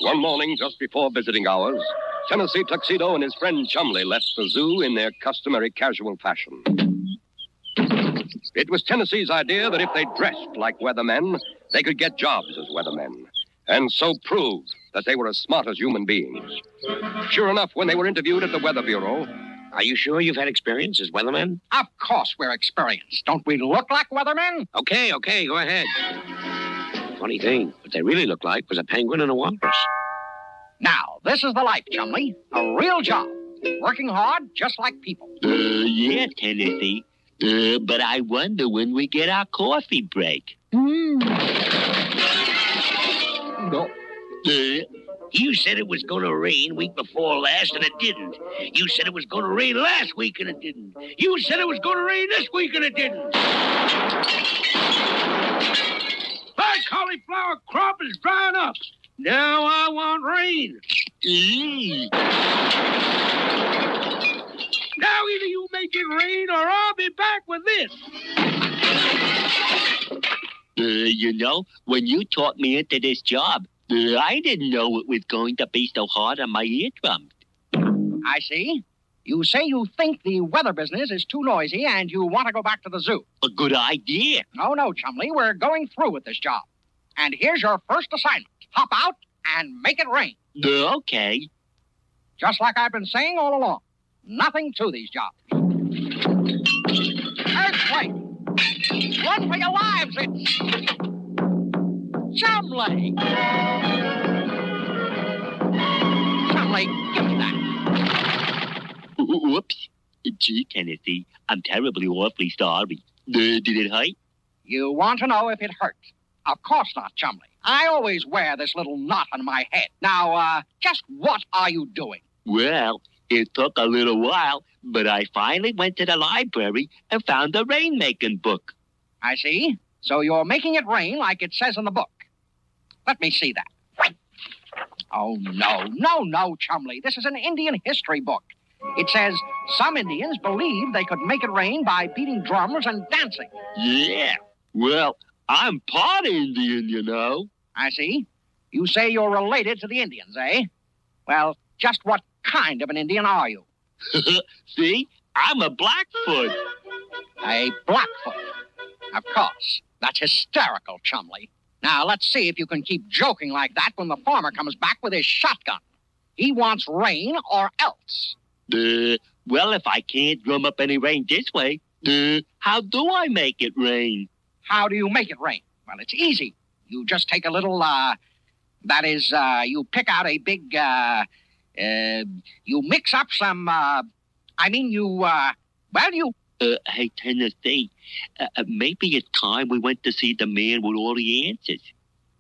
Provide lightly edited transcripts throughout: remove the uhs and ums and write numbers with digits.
One morning, just before visiting hours, Tennessee Tuxedo and his friend Chumley left the zoo in their customary casual fashion. It was Tennessee's idea that if they dressed like weathermen, they could get jobs as weathermen, and so prove that they were as smart as human beings. Sure enough, when they were interviewed at the Weather Bureau... Are you sure you've had experience as weathermen? Of course we're experienced. Don't we look like weathermen? Okay, go ahead. Funny thing, what they really looked like was a penguin and a walrus. Now, this is the life, Chumley. A real job. Working hard, just like people. Yeah, Tennessee. But I wonder when we get our coffee break. No. You said it was going to rain week before last, and it didn't. You said it was going to rain last week, and it didn't. You said it was going to rain this week, and it didn't. My cauliflower crop is drying up. Now I want rain. Now either you make it rain, or I'll be back with this. When you taught me into this job, I didn't know it was going to be so hard on my eardrums. I see. You say you think the weather business is too noisy and you want to go back to the zoo. A good idea. No, Chumley. We're going through with this job. And here's your first assignment. Hop out and make it rain. Okay. Just like I've been saying all along. Nothing to these jobs. Earthquake! Run for your lives! It's... Chumley! Chumley, give me that. Whoops. Gee, Tennessee, I'm awfully sorry. Did it hurt? You want to know if it hurt? Of course not, Chumley. I always wear this little knot on my head. Now, just what are you doing? Well, it took a little while, but I finally went to the library and found the rainmaking book. I see. So you're making it rain like it says in the book. Let me see that. Oh, no, Chumley. This is an Indian history book. It says some Indians believed they could make it rain by beating drums and dancing. Yeah. Well, I'm part Indian, you know. I see. You say you're related to the Indians, eh? Well, just what kind of an Indian are you? See? I'm a Blackfoot. A Blackfoot. Of course. That's hysterical, Chumley. Now, let's see if you can keep joking like that when the farmer comes back with his shotgun. He wants rain or else. Well, if I can't drum up any rain this way, how do I make it rain? How do you make it rain? Well, it's easy. You just take a little, you pick out a big, you mix up some, Hey, Tennessee, maybe it's time we went to see the man with all the answers.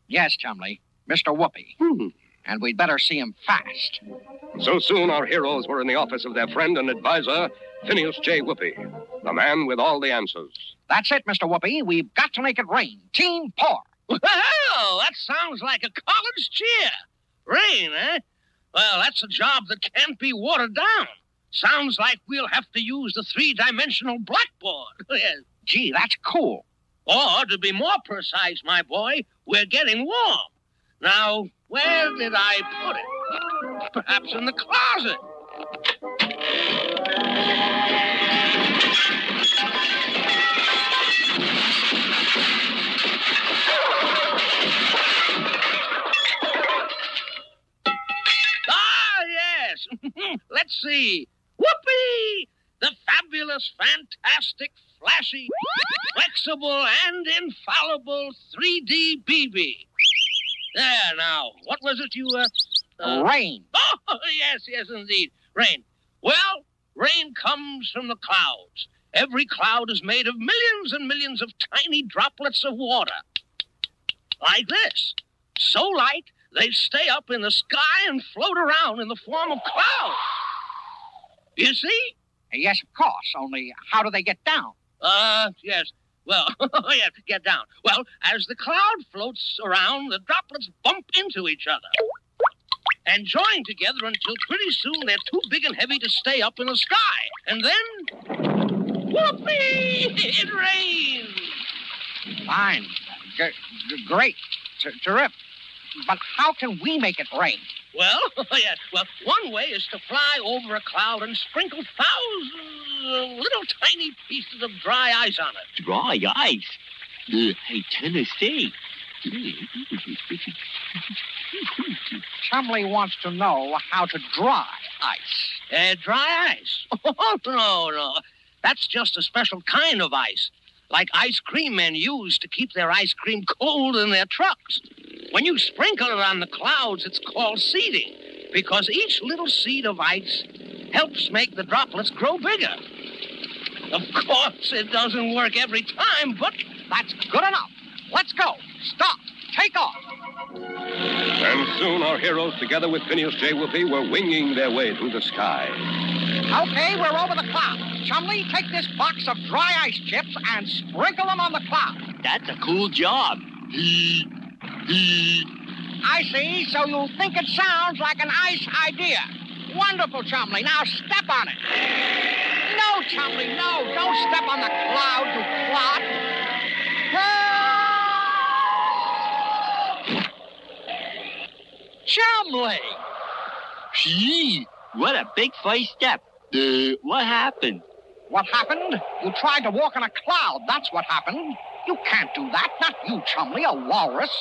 Yes, Chumley, Mr. Whoopi. And we'd better see him fast. So soon our heroes were in the office of their friend and advisor, Phineas J. Whoopi, the man with all the answers. That's it, Mr. Whoopi. We've got to make it rain. Team pour. Well, that sounds like a college cheer. Rain, eh? Well, that's a job that can't be watered down. Sounds like we'll have to use the three-dimensional blackboard. Gee, that's cool. Or, to be more precise, my boy, we're getting warm. Now, where did I put it? Perhaps in the closet. Ah, yes. Let's see. Whoopee! The fabulous, fantastic, flashy, flexible, and infallible 3D BB. There, now, what was it you, Rain. Oh, yes, indeed. Rain. Well, rain comes from the clouds. Every cloud is made of millions and millions of tiny droplets of water. Like this. So light, they stay up in the sky and float around in the form of clouds. You see? Yes, of course. Only, how do they get down? Yes. Well, yeah, get down. Well, as the cloud floats around, the droplets bump into each other and join together until pretty soon they're too big and heavy to stay up in the sky. And then, whoopee! It rains. Fine. Great. Terrific. But how can we make it rain? Well, one way is to fly over a cloud and sprinkle thousands of little tiny pieces of dry ice on it. Dry ice? Hey, Tennessee. Chumley wants to know how to dry ice. Dry ice? Oh, no. That's just a special kind of ice, like ice cream men use to keep their ice cream cold in their trucks. When you sprinkle it on the clouds, it's called seeding, because each little seed of ice helps make the droplets grow bigger. Of course, it doesn't work every time, but that's good enough. Let's go. Stop. Take off. And soon our heroes, together with Phineas J. Whoopi, were winging their way through the sky. Okay, we're over the clouds. Chumley, take this box of dry ice chips and sprinkle them on the clouds. That's a cool job. I see, so you think it sounds like an ice idea. Wonderful, Chumley. Now step on it. No, Chumley, no. Don't step on the cloud, you clod. Chumley! Gee, what a big first step. What happened? What happened? You tried to walk on a cloud. That's what happened. You can't do that. Not you, Chumley, a walrus.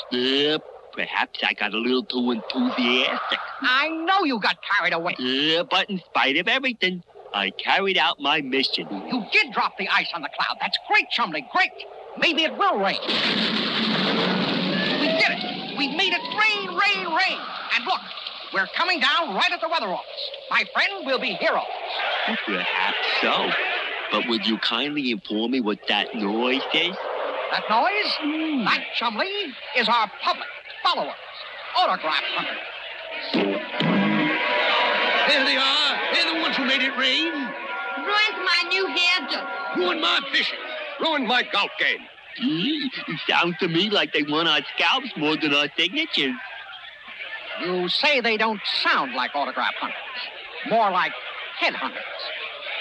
Perhaps I got a little too enthusiastic. I know you got carried away. But in spite of everything, I carried out my mission. You did drop the ice on the cloud. That's great, Chumley, great. Maybe it will rain. We did it. We made it rain, rain, rain. And look, we're coming down right at the weather office. My friend, we'll be heroes. Perhaps so. But would you kindly inform me what that noise is? That noise? That, Chumley, is our public, followers, autograph hunters. There they are. They're the ones who made it rain. Ruined my new hairdo. Ruined my fishing. Ruined my golf game. It sounds to me like they want our scalps more than our signatures. You say they don't sound like autograph hunters. More like headhunters.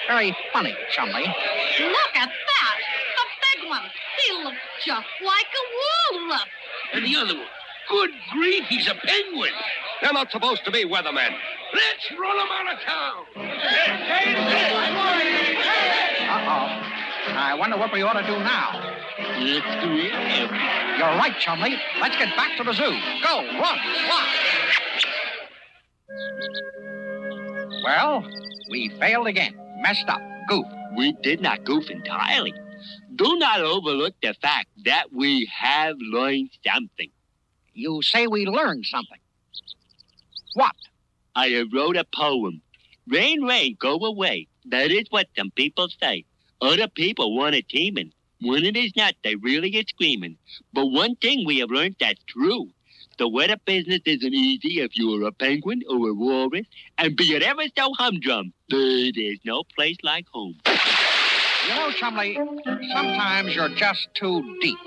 Very funny, Chumley. Look at that. The big one. He looks just like a walrus. And the other one. Good grief, he's a penguin. They're not supposed to be weathermen. Let's run them out of town. Uh-oh. I wonder what we ought to do now. Let's do it. You're right, Chumley. Let's get back to the zoo. Go, run, fly. Well, we failed again. Messed up. Goof. We did not goof entirely. Do not overlook the fact that we have learned something. You say we learned something. What? I have wrote a poem. Rain, rain, go away. That is what some people say. Other people want it teeming. When it is not, they really are screaming. But one thing we have learned that's true. The weather business isn't easy if you are a penguin or a walrus. And be it ever so humdrum, there's no place like home. You know, Chumley, sometimes you're just too deep.